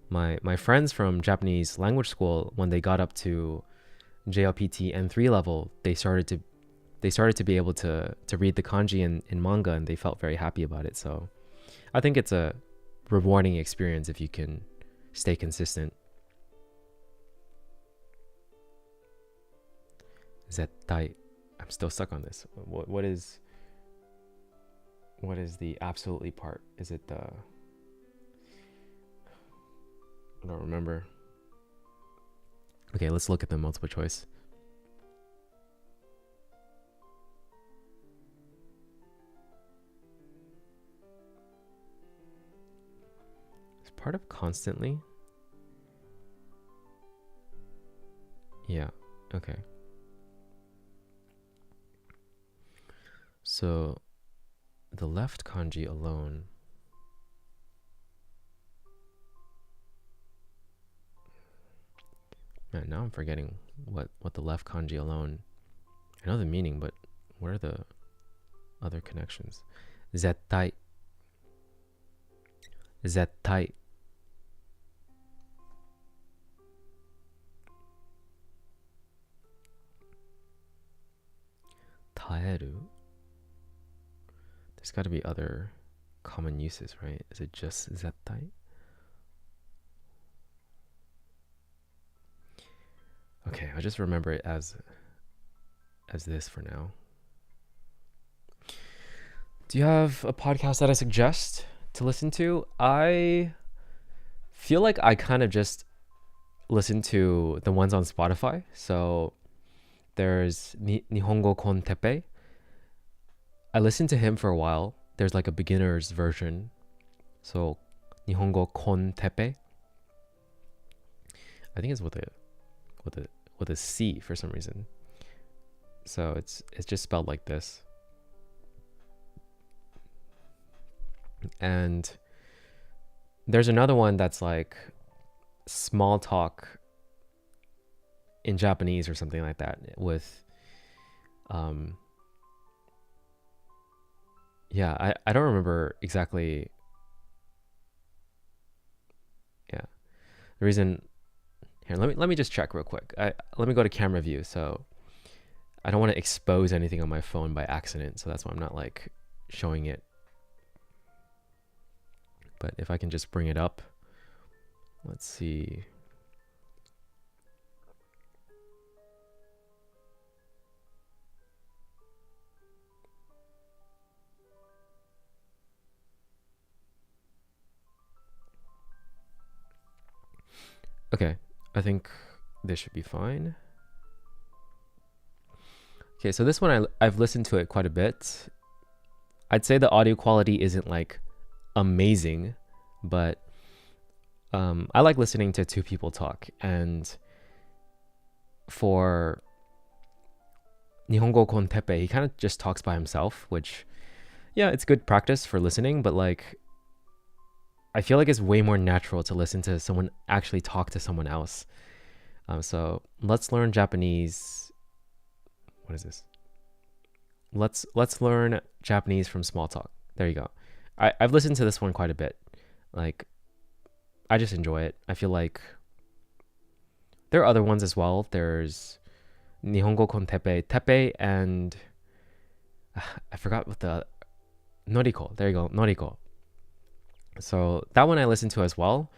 My friends from Japanese language school, when they got up to JLPT N3 level, they started to be able to read the kanji in manga, and they felt very happy about it. So I think it's a rewarding experience if you can stay consistent. 絶対 I'm still stuck on this. What is the absolutely part? Is it the I don't remember. Okay, let's look at the multiple choice. Is part of constantly? Yeah, okay. So the left kanji alone. Man, now I'm forgetting what the left kanji alone. I know the meaning, but what are the other connections? 絶対 絶対 耐える There's got to be other common uses, right? Is it just zettai? Okay, I'll just remember it as this for now. Do you have a podcast that I suggest to listen to? I feel like I kind of just listen to the ones on Spotify. So there's Nihongo Kon Teppei. I listened to him for a while. There's like a beginner's version. So Nihongo Kon Teppei. I think it's with a C for some reason. So it's just spelled like this. And there's another one that's like small talk in Japanese or something like that with I don't remember exactly. Yeah. The reason here, let me just check real quick. Let me go to camera view. So I don't want to expose anything on my phone by accident, so that's why I'm not like showing it. But if I can just bring it up, let's see. Okay, I think this should be fine. Okay, so this one I've listened to it quite a bit. I'd say the audio quality isn't like amazing, but I like listening to two people talk. And for Nihongo Kon Teppei, he kind of just talks by himself, which, yeah, it's good practice for listening, but like, I feel like it's way more natural to listen to someone actually talk to someone else. So let's learn Japanese. What is this? Let's learn Japanese from small talk. There you go. I've listened to this one quite a bit. Like, I just enjoy it. I feel like there are other ones as well. There's Nihongo Kon Teppei, and I forgot what the Noriko. There you go, Noriko. So that one I listened to as well.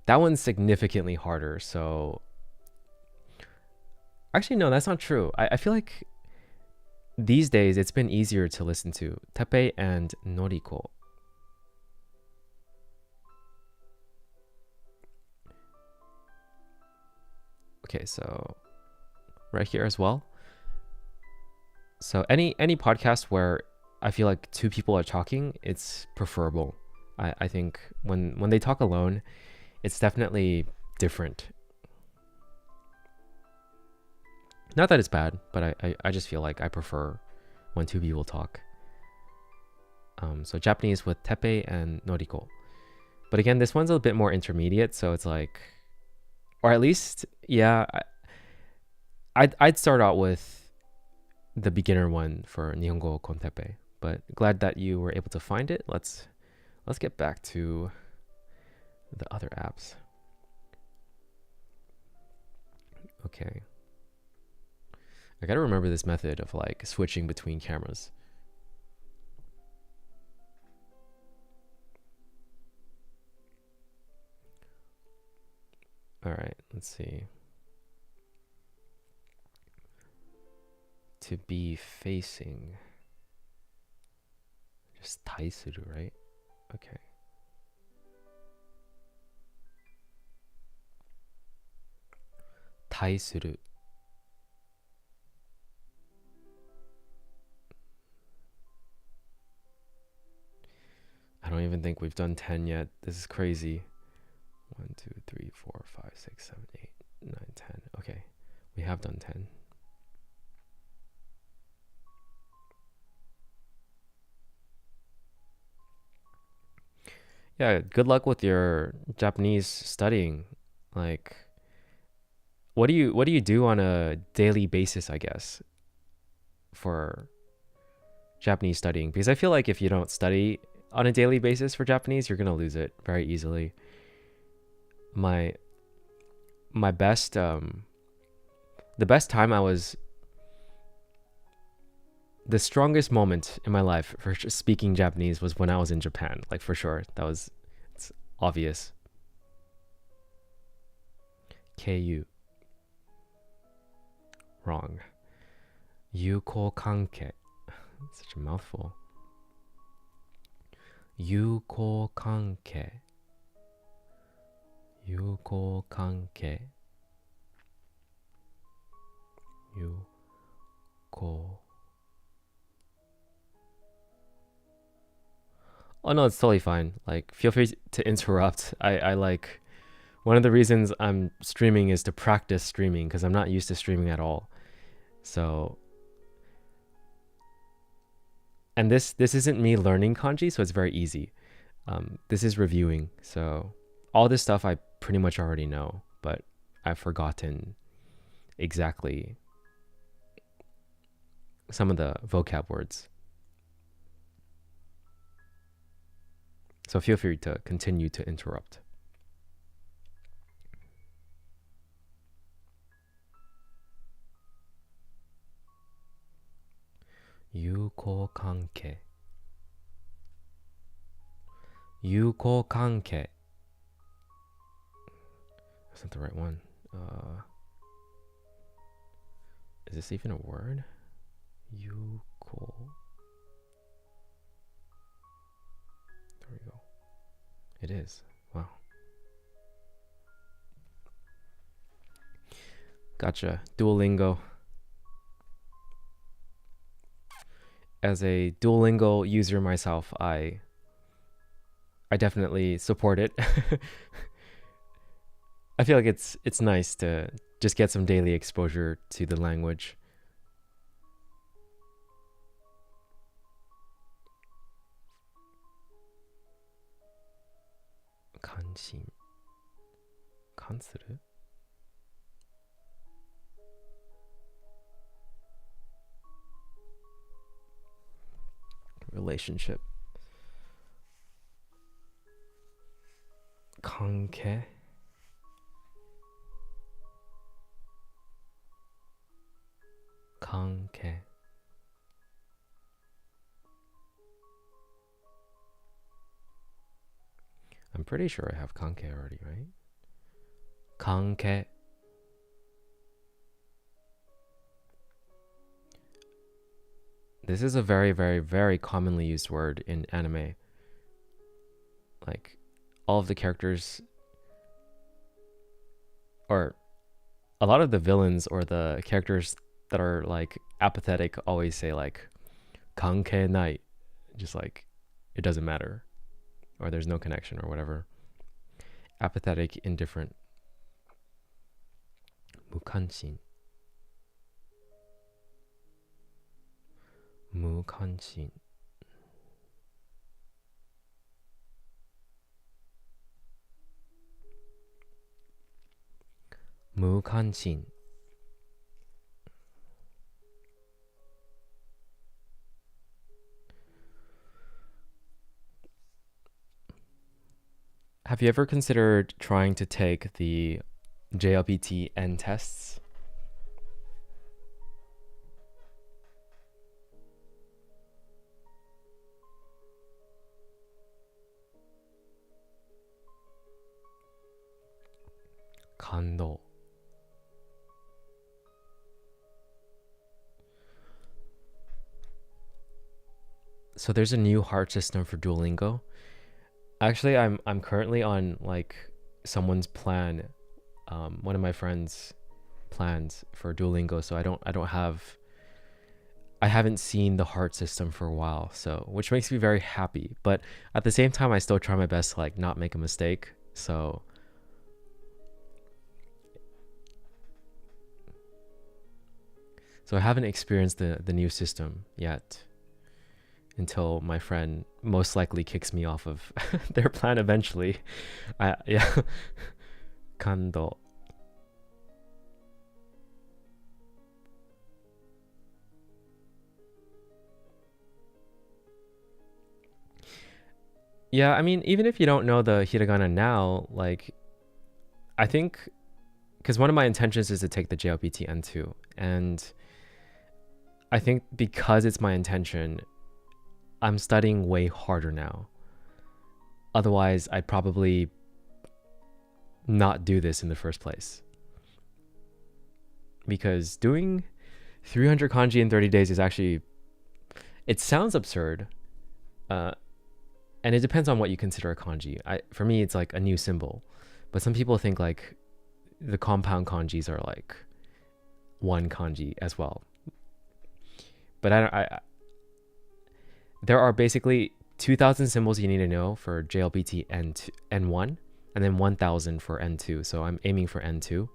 That one's significantly harder. So actually, no, that's not true. I feel like these days it's been easier to listen to Teppei and Noriko. Okay, so right here as well. So any podcast where I feel like two people are talking, it's preferable. I think when they talk alone, it's definitely different. Not that it's bad, but I just feel like I prefer when two people talk. So Japanese with Teppei and Noriko. But again, this one's a bit more intermediate, so it's like, or at least, yeah, I'd start out with the beginner one for Nihongo Kon Teppei. But glad that you were able to find it. Let's get back to the other apps. Okay. I gotta remember this method of like switching between cameras. All right, let's see. To be facing. Just taisuru, right? Okay. Taisuru. I don't even think we've done 10 yet. This is crazy. 1, 2, 3, 4, 5, 6, 7, 8, 9, 10. Okay, we have done 10. Yeah, good luck with your Japanese studying. Like, what do you do on a daily basis, I guess, for Japanese studying? Because I feel like if you don't study on a daily basis for Japanese, you're gonna lose it very easily. My best the best time I was the strongest moment in my life for speaking Japanese was when I was in Japan. Like for sure, it's obvious. KU. Wrong. Yuko kanke. Such a mouthful. Yuko kanke. Yuko kanke. Yuko. Oh no, it's totally fine. Like, feel free to interrupt. I like, one of the reasons I'm streaming is to practice streaming because I'm not used to streaming at all. So, and this isn't me learning kanji, so it's very easy. This is reviewing, so all this stuff I pretty much already know, but I've forgotten exactly some of the vocab words. So feel free to continue to interrupt. Yuko kanke. Yuko kanke. That's not the right one. Is this even a word? Yuko. There we go. It is. Wow. Gotcha. Duolingo. As a Duolingo user myself, I definitely support it. I feel like it's nice to just get some daily exposure to the language. Kanji. Kansuru? Relationship. Kanke. Kanke. I'm pretty sure I have kanke already, right? Kanke. This is a very, very, very commonly used word in anime. Like, all of the characters, or a lot of the villains or the characters that are like apathetic always say like kanke nai, just like it doesn't matter, or there's no connection or whatever. Apathetic, indifferent. Mukanshin. Mukanshin. Mukanshin. Have you ever considered trying to take the JLPT N tests? Kando. So there's a new heart system for Duolingo. Actually, I'm currently on like someone's plan, one of my friends' plans for Duolingo. So I haven't seen the heart system for a while. So which makes me very happy. But at the same time, I still try my best to like not make a mistake. So I haven't experienced the new system yet, until my friend most likely kicks me off of their plan eventually. Yeah. Kando. Yeah, I mean, even if you don't know the hiragana now, like, I think, because one of my intentions is to take the JLPT N2, and I think because it's my intention, I'm studying way harder now. Otherwise, I'd probably not do this in the first place. Because doing 300 kanji in 30 days is actually, it sounds absurd. Uh, and it depends on what you consider a kanji. For me, it's like a new symbol. But some people think like the compound kanjis are like one kanji as well. But there are basically 2,000 symbols you need to know for JLBT N1 and then 1,000 for N2. So I'm aiming for N2.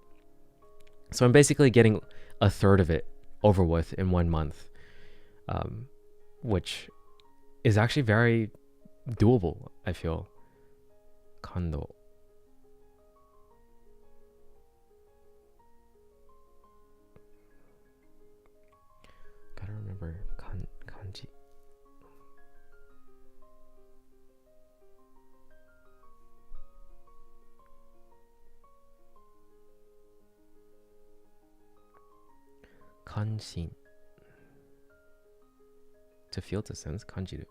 So I'm basically getting a third of it over with in 1 month, which is actually very doable, I feel. Kando. Gotta remember kanji. Kanshin. To feel the sense, kanjiru.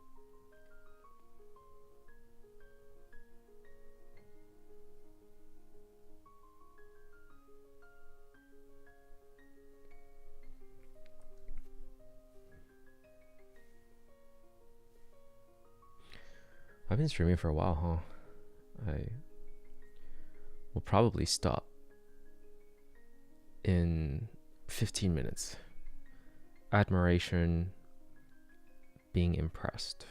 I've been streaming for a while, huh? I will probably stop in 15 minutes. Admiration, being impressed.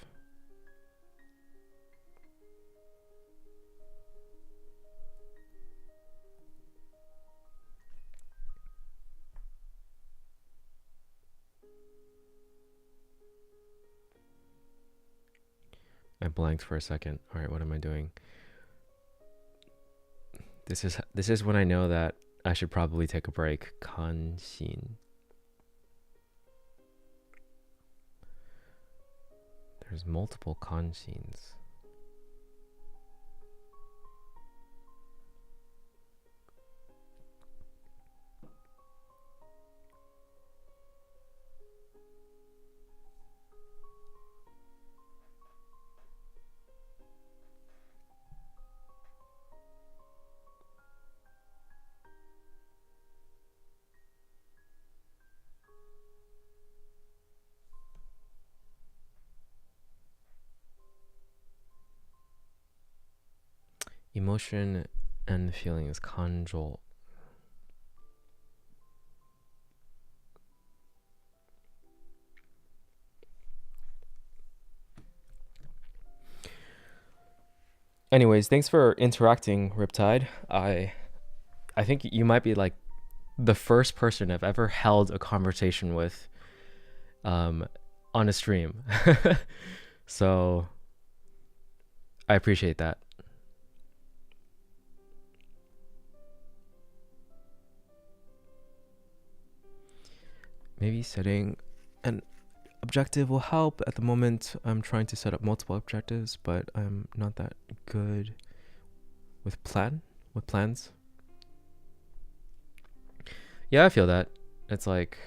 I blanked for a second. All right, what am I doing? This is when I know that I should probably take a break. Kanshin. There's multiple kanshins. Emotion and feelings, kanjo. Anyways, thanks for interacting, Riptide. I think you might be like the first person I've ever held a conversation with on a stream. So I appreciate that. Maybe setting an objective will help. At the moment, I'm trying to set up multiple objectives, but I'm not that good with plans. Yeah, I feel that. It's like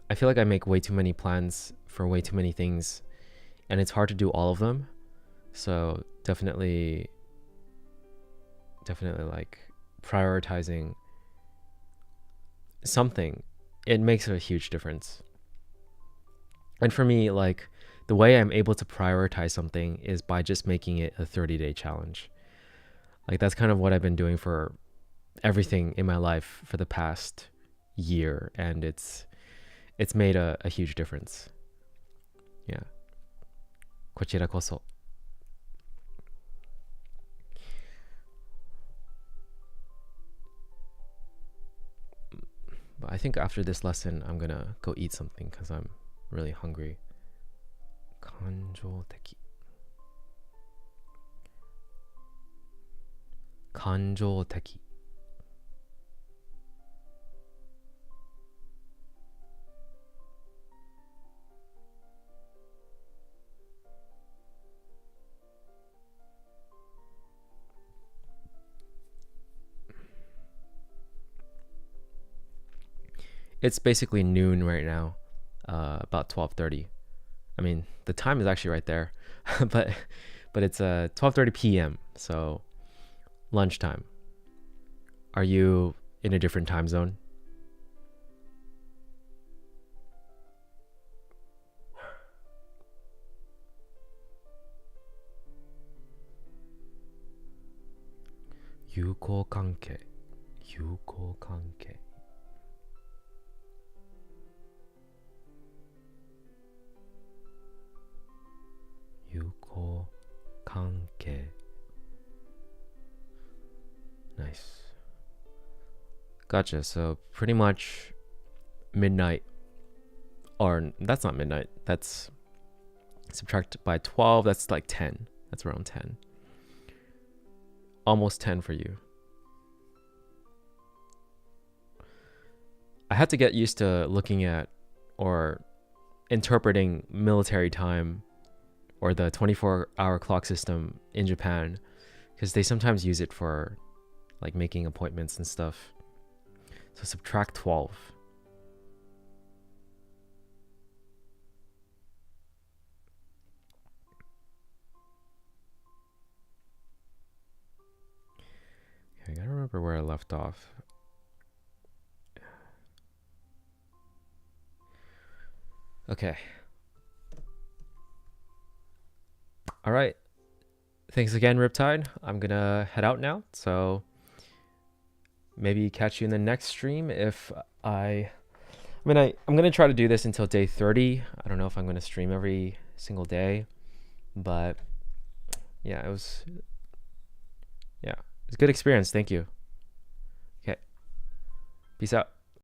I feel like I make way too many plans for way too many things, and it's hard to do all of them. So definitely like prioritizing something, it makes a huge difference. And for me, like the way I'm able to prioritize something is by just making it a 30-day challenge. Like that's kind of what I've been doing for everything in my life for the past year, and it's made a huge difference. Yeah. こちらこそ. But I think after this lesson, I'm gonna go eat something because I'm really hungry. 感情的. 感情的. It's basically noon right now. about 12:30. I mean, the time is actually right there, but it's 12:30 p.m. So lunchtime. Are you in a different time zone? Yuko kanke. Yuko kanke. Yuko kanke. Nice. Gotcha. So pretty much midnight, or that's not midnight. That's subtract by 12. That's like 10. That's around 10. Almost 10 for you. I had to get used to looking at or interpreting military time or the 24-hour clock system in Japan, because they sometimes use it for like making appointments and stuff. So subtract 12. Okay, I gotta remember where I left off. Okay. All right. Thanks again, Riptide. I'm gonna head out now. So maybe catch you in the next stream if I'm gonna try to do this until day 30. I don't know if I'm gonna stream every single day, but yeah, it was a good experience. Thank you. Okay. Peace out.